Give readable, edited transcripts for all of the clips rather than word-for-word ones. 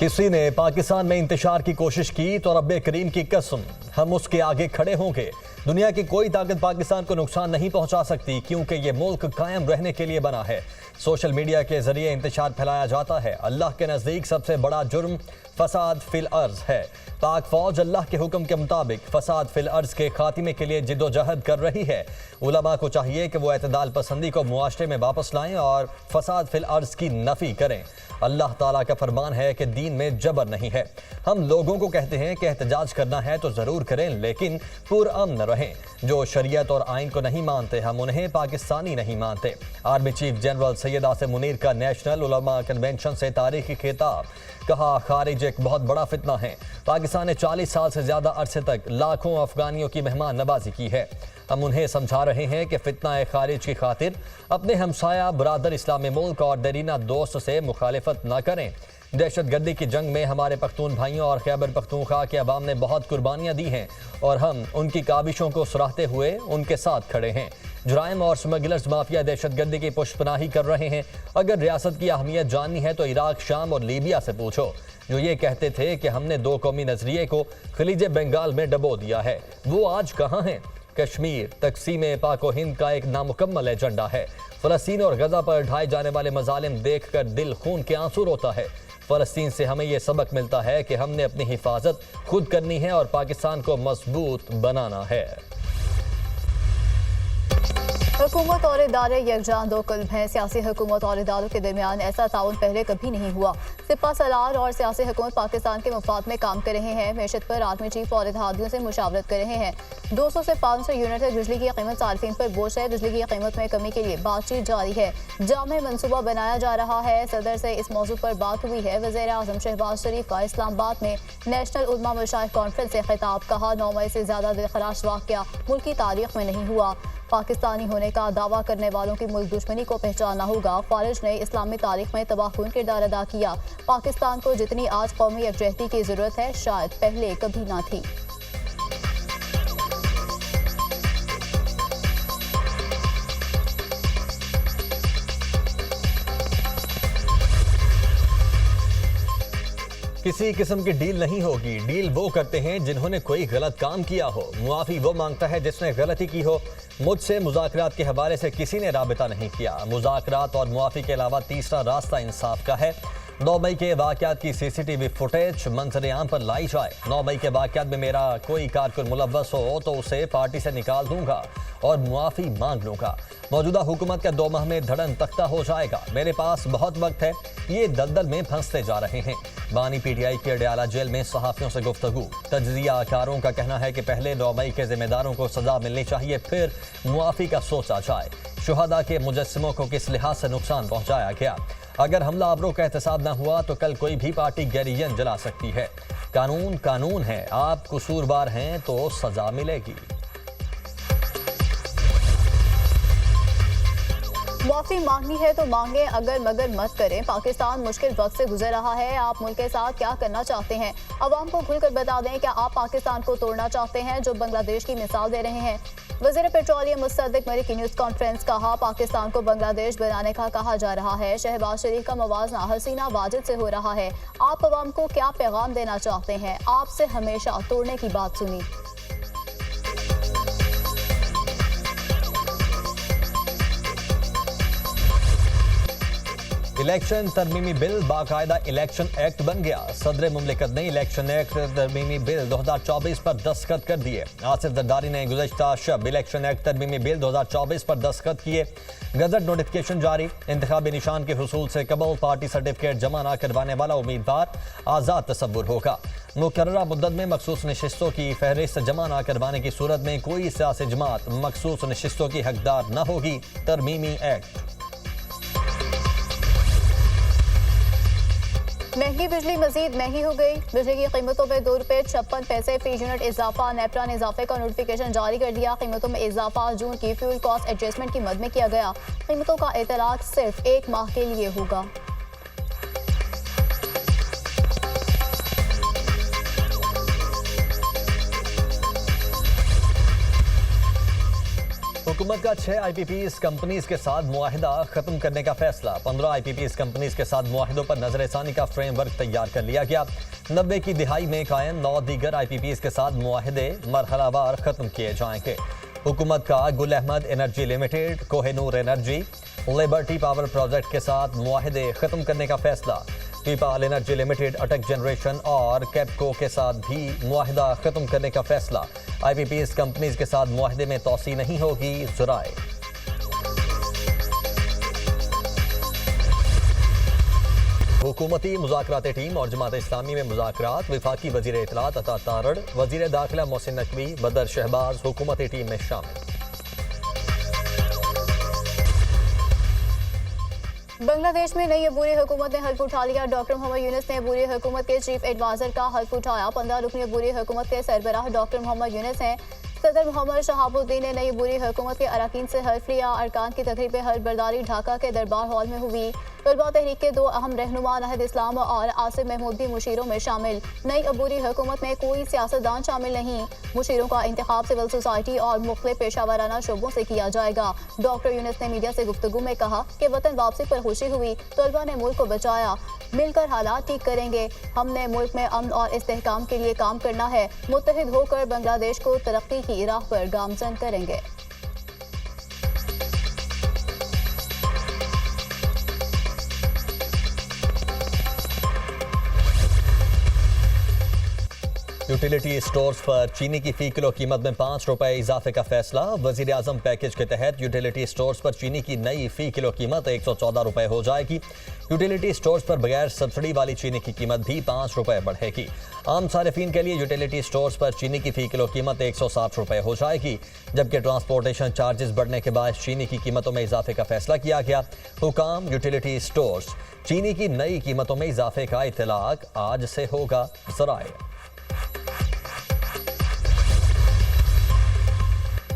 किसी ने पाकिस्तान में इंतशार की कोशिश की तो रब्बे करीम की कसम हम उसके आगे खड़े होंगे। दुनिया की कोई ताकत पाकिस्तान को नुकसान नहीं पहुंचा सकती, क्योंकि ये मुल्क कायम रहने के लिए बना है। सोशल मीडिया के जरिए इंतशार फैलाया जाता है। अल्लाह के नज़दीक सबसे बड़ा जुर्म फसाद फिल अर्ज है। पाक फौज अल्लाह के हुक्म के मुताबिक फसाद फिल अर्ज के खात्मे के लिए जिद्दोजहद कर रही है। उलमा को चाहिए कि वो एतदाल पसंदी को मुआशरे में वापस लाएं और फसाद फिल अर्ज की नफ़ी करें। अल्लाह ताला का फरमान है कि दीन में जबर नहीं है। हम लोगों को कहते हैं कि एहतजाज करना है तो ज़रूर करें, लेकिन पुरअमन रहें। जो शरीयत और आइन को नहीं मानते, हम उन्हें पाकिस्तानी नहीं मानते। Army chief general Syed Asim Munir का नेशनल उलमा कन्वेंशन से तारीखी खिताब। कहा, खारिज एक बहुत बड़ा फितना है। पाकिस्तान ने 40 साल से ज़्यादा अरसे तक लाखों अफगानियों की मेहमान नवाजी की है। हम उन्हें समझा रहे हैं कि फितना खारिज की खातिर अपने हमसाया बरादर इस्लामी मुल्क और दरीना दोस्त से मुखालिफत न करें। दहशत गर्दी की जंग में हमारे पख्तून भाइयों और खैबर पख्तूनख्वा के अवाम ने बहुत कुर्बानियाँ दी हैं और हम उनकी काबिशों को सराहते हुए उनके साथ खड़े हैं। जुराइम और स्मगलर्स माफिया दहशत गर्दी की पुष्पनाही कर रहे हैं। अगर रियासत की अहमियत जाननी है तो इराक, शाम और लीबिया से पूछो, जो ये कहते थे कि हमने दो कौमी नजरिए को खलीज बंगाल में डबो दिया है। वो आज कहाँ हैं? कश्मीर तकसीम पाक व हिंद का एक नामुकम्मल एजेंडा है। फ़लस्तीन और गजा पर ढाए जाने वाले मजालिम देख कर दिल खून के आंसू रोता है। फ़लस्तीन से हमें यह सबक मिलता है कि हमने अपनी हिफाजत खुद करनी है और पाकिस्तान को मजबूत बनाना है। हुकूमत और इदारे यकजान दो कल्ब हैं। सियासी हुकूमत और इदारों के दरमियान ऐसा ताउन पहले कभी नहीं हुआ। सिपा सलार और सियासी हुकूमत पाकिस्तान के मफाद में काम कर रहे हैं। मैशत पर आर्मी चीफ और इत्तेहादियों से मुशावरत कर रहे हैं। 200 से 500 यूनिट तक बिजली की कीमत सार्फिन पर बोझ है। बिजली की कीमत में कमी के लिए बातचीत जारी है। जामे मनसूबा बनाया जा रहा है। सदर से इस मौजू पर बात हुई है। वज़ीर आज़म शहबाज शरीफ का इस्लामाबाद में नेशनल उलमा मशाइख कॉन्फ्रेंस से खिताब। कहा, 9 मई से ज्यादा दिलखराश वाक़या मुल्क की तारीख में नहीं हुआ। पाकिस्तानी होने का दावा करने वालों की मुल्क दुश्मनी को पहचानना होगा। ख्वारिज ने इस्लामी तारीख में तबाहकुन किरदार अदा किया। पाकिस्तान को जितनी आज कौमी यकजहती की जरूरत है, शायद पहले कभी ना थी। किसी किस्म की डील नहीं होगी। डील वो करते हैं जिन्होंने कोई गलत काम किया हो। मुआफ़ी वो मांगता है जिसने गलती की हो। मुझसे मुज़ाकरात के हवाले से किसी ने राबिता नहीं किया। मुज़ाकरात और मुआफ़ी के अलावा तीसरा रास्ता इंसाफ का है। 9 मई के वाक़यात की CCTV फुटेज मंजर आम पर लाई जाए। 9 मई के वाक़यात में मेरा कोई कारकुन मुलव्वस हो तो उसे पार्टी से निकाल दूंगा और मुआफ़ी मांग लूंगा। मौजूदा हुकूमत का 2 माह में धड़न तख्ता हो जाएगा। मेरे पास बहुत वक्त है। ये दलदल में फंसते जा रहे हैं। बानी PTI के अडयाला जेल में सहाफ़ियों से गुफ्तगू। तज्ज़ियाकारों का कहना है कि पहले 9 मई के जिम्मेदारों को सजा मिलनी चाहिए, फिर मुआफ़ी का सोचा जाए। शुहदा के मुजस्सिमों को किस लिहाज से नुकसान पहुँचाया गया? अगर हमला आवरों का एहतसाब न हुआ तो कल कोई भी पार्टी गैरियन जला सकती है। कानून कानून है। आप कसूरवार हैं तो सजा मिलेगी। मुआफ़ी मांगनी है तो मांगे, अगर मगर मत करें। पाकिस्तान मुश्किल वक्त से गुजर रहा है। आप मुल्क के साथ क्या करना चाहते हैं? अवाम को खुलकर बता दें। क्या आप पाकिस्तान को तोड़ना चाहते हैं, जो बांग्लादेश की मिसाल दे रहे हैं? वज़ीर पेट्रोलियम मुस्तदिक मरी की न्यूज़ कॉन्फ्रेंस। कहा, पाकिस्तान को बांग्लादेश बनाने का कहा जा रहा है। शहबाज शरीफ का मवाजना हसीना वाजिद से हो रहा है। आप अवाम को क्या पैगाम देना चाहते हैं? आपसे हमेशा तोड़ने की बात सुनी। इलेक्शन तरमीमी बिल बाकायदा इलेक्शन एक्ट बन गया। सदर मुमलिकत ने इलेक्शन एक्ट तरमीमी बिल 2024 पर दस्तखत कर दिए। आसिफ जरदारी ने गुज़श्ता शब इलेक्शन एक्ट तरमीमी बिल 2024 पर दस्तखत किए। गजट नोटिफिकेशन जारी। इंतखाबी निशान के हुसूल से कबल पार्टी सर्टिफिकेट जमा न करवाने वाला उम्मीदवार आज़ाद तसव्वुर होगा। मुकर्ररा मुद्दत में मखसूस नशिस्तों की फहरिस्त जमा न करवाने की सूरत में कोई सियासी जमात मखसूस नशिस्तों की हकदार न होगी। तरमीमी एक्ट। महंगी बिजली मजीद महंगी हो गई। बिजली की कीमतों में 2 रुपये 56 पैसे फी यूनिट इजाफा। नेपरा ने इजाफे का नोटिफिकेशन जारी कर दिया। कीमतों में इजाफा जून की फ्यूल कॉस्ट एडजस्टमेंट की मद में किया गया। कीमतों का इतलाक सिर्फ 1 माह के लिए होगा। हुकूमत का 6 आईपीपीएस कंपनीज के साथ मुआहिदा खत्म करने का फैसला। 15 आईपीपीएस कंपनीज के साथ मुआहिदों पर नजरसानी का फ्रेमवर्क तैयार कर लिया गया। 90 की दिहाई में कायम 9 दीगर आईपीपीएस के साथ मुआहिदे मरहलावार खत्म किए जाएंगे। हुकूमत का Gul Ahmed energy limited, Kohinoor energy, liberty power project के साथ मुआहिदे खत्म करने का फैसला। पीपाल एनर्जी लिमिटेड, अटक जनरेशन और कैपको के साथ भी मुआहिदा खत्म करने का फैसला। आईपीपीएस कंपनीज के साथ मुआहिदे में तौसी नहीं होगी, ज़राए। हुकूमती मुज़ाकराती टीम और जमात इस्लामी में मुज़ाकरात। वफाकी वज़ीर इत्तलात अता तारड़, वज़ीर दाखिला मोहसिन नकवी, बदर शहबाज हुकूमती टीम में शामिल। बांग्लादेश में नई अबूरी हुकूमत ने हल्फ उठा लिया। डॉक्टर मोहम्मद यूनुस ने अबूरी हुकूमत के चीफ एडवाइजर का हल्फ उठाया। 15 रुकनी अबूरी हुकूमत के सरबराह डॉक्टर मोहम्मद यूनुस हैं। सदर मोहम्मद शहाबुद्दीन ने नई अबूरी हुकूमत के अरकान से हल्फ लिया। अरकान की तकरीब हल्फ बर्दारी ढाका के दरबार हॉल में हुई। तलबा तहरीक के 2 अहम रहनुमा नाहिद इस्लाम और आसिफ महमूद भी मुशीरों में शामिल। नई अबूरी हुकूमत में कोई सियासतदान शामिल नहीं। मुशीरों का इंतखाब सिविल सोसाइटी और मुख्तलिफ पेशावराना शोबों से किया जाएगा। डॉक्टर यूनुस ने मीडिया से गुफ्तगू में कहा कि वतन वापसी पर खुशी हुई। तलबा ने मुल्क को बचाया। मिलकर हालात ठीक करेंगे। हमने मुल्क में अमन और इस्तेहकाम के लिए काम करना है। मुत्तहिद होकर बांग्लादेश को तरक्की की राह पर गामजन करेंगे। यूटिलिटी स्टोर्स पर चीनी की फी किलो कीमत में 5 रुपए इजाफे का फैसला। वजीर आजम पैकेज के तहत यूटिलिटी स्टोर्स पर चीनी की नई फी किलो कीमत 114 रुपए हो जाएगी। यूटिलिटी स्टोर्स पर बगैर सब्सिडी वाली चीनी की कीमत भी 5 रुपए बढ़ेगी। आम सारिफीन के लिए यूटिलिटी स्टोर्स पर चीनी की फी किलो कीमत 160 रुपए हो जाएगी, जबकि ट्रांसपोर्टेशन चार्जेस बढ़ने के बाद चीनी की कीमतों में इजाफे का फैसला किया गया। हुकाम यूटिलिटी स्टोर्स चीनी की नई कीमतों में इजाफे का इतलाक आज से होगा, ज़राए।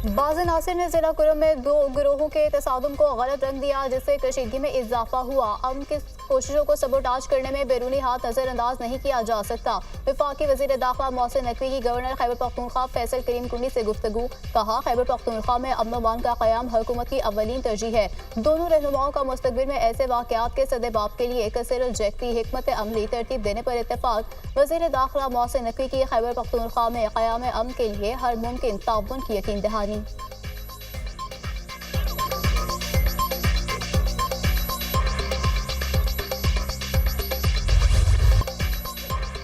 बाज़ नासिर ने जिला कुरम में 2 गिरोहों के तसादुम को गलत रंग दिया, जिससे कशीदगी में इजाफा हुआ। अमन की कोशिशों को सबोटाज करने में बैरूनी हाथ नजरअंदाज नहीं किया जा सकता। वफाकी वज़ीर दाखिला मोहसिन नकवी की गवर्नर खैबर पख्तूनख्वा फैसल करीम कुंडी से गुफ्तगू। कहा, खैबर पख्तूनख्वा में अमन व अमान का क़याम हुकूमत की अव्वलीन तरजीह है। दोनों रहनुमाओं का मुस्तक़बिल में ऐसे वाक़यात के सदेबाब के लिए कसर जैकती हिकमत अमली तरतीब देने पर इत्तफाक। वज़ीर दाखिला मोहसिन नकवी की खैबर पख्तूनख्वा में क़याम अमन के लिए हर मुमकिन ताउन की यकीन दहानी।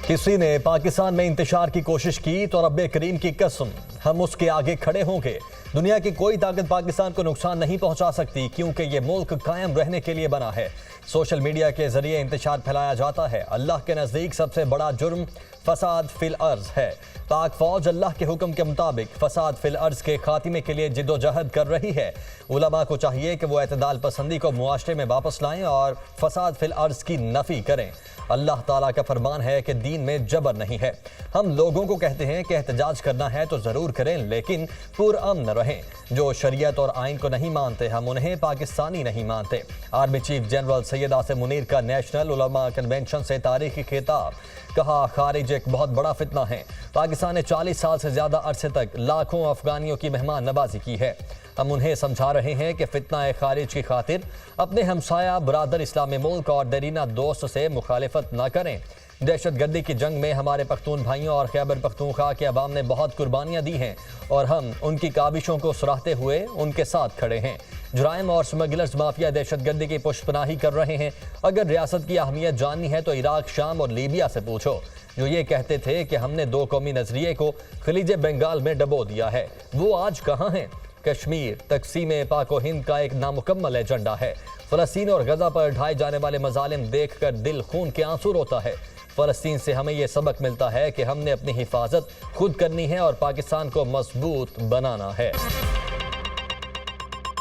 किसी ने पाकिस्तान में इंतशार की कोशिश की तो रब्बे करीम की कसम हम उसके आगे खड़े होंगे। दुनिया की कोई ताकत पाकिस्तान को नुकसान नहीं पहुंचा सकती, क्योंकि ये मुल्क कायम रहने के लिए बना है। सोशल मीडिया के जरिए इंतशार फैलाया जाता है। अल्लाह के नज़दीक सबसे बड़ा जुर्म फसाद फिल अर्ज है। पाक फौज अल्लाह के हुक्म के मुताबिक फसाद फिल अर्ज के खात्मे के लिए जिद्दोजहद कर रही है। उलमा को चाहिए कि वो एतदाल पसंदी को मुआशरे में वापस लाएं और फसाद फिल अर्ज की नफ़ी करें। अल्लाह ताला का फरमान है कि दीन में जबर नहीं है। हम लोगों को कहते हैं कि एहतजाज करना है तो ज़रूर करें, लेकिन पुरअमन रहें। जो शरीयत और आइन को नहीं मानते, हम उन्हें पाकिस्तानी नहीं मानते। Army chief general Syed Asim Munir का नेशनल उलमा कन्वेंशन से तारीखी खिताब। कहा, खारिज एक बहुत बड़ा फितना है। पाकिस्तान ने 40 साल से ज़्यादा अरसे तक लाखों अफगानियों की मेहमान नवाजी की है। हम उन्हें समझा रहे हैं कि फितना खारिज की खातिर अपने हमसाया बरादर इस्लामी मुल्क और दरीना दोस्त से मुखालिफत न करें। दहशत गर्दी की जंग में हमारे पख्तून भाइयों और खैबर पख्तूनख्वा के अवाम ने बहुत कुर्बानियाँ दी हैं और हम उनकी काबिशों को सराहते हुए उनके साथ खड़े हैं। जुराइम और स्मगलर्स माफिया दहशत गर्दी की पुष्पनाही कर रहे हैं। अगर रियासत की अहमियत जाननी है तो इराक, शाम और लीबिया से पूछो, जो ये कहते थे कि हमने 2 कौमी नजरिए को खलीज बंगाल में डबो दिया है, वो आज कहाँ हैं? कश्मीर तकसीम पाक हिंद का एक नामुकम्मल एजेंडा है। फ़लस्तीन और गजा पर ढाए जाने वाले मजालिम देख कर दिल खून के आंसू रोता है। फ़लस्तीन से हमें यह सबक मिलता है कि हमने अपनी हिफाजत खुद करनी है और पाकिस्तान को मजबूत बनाना है।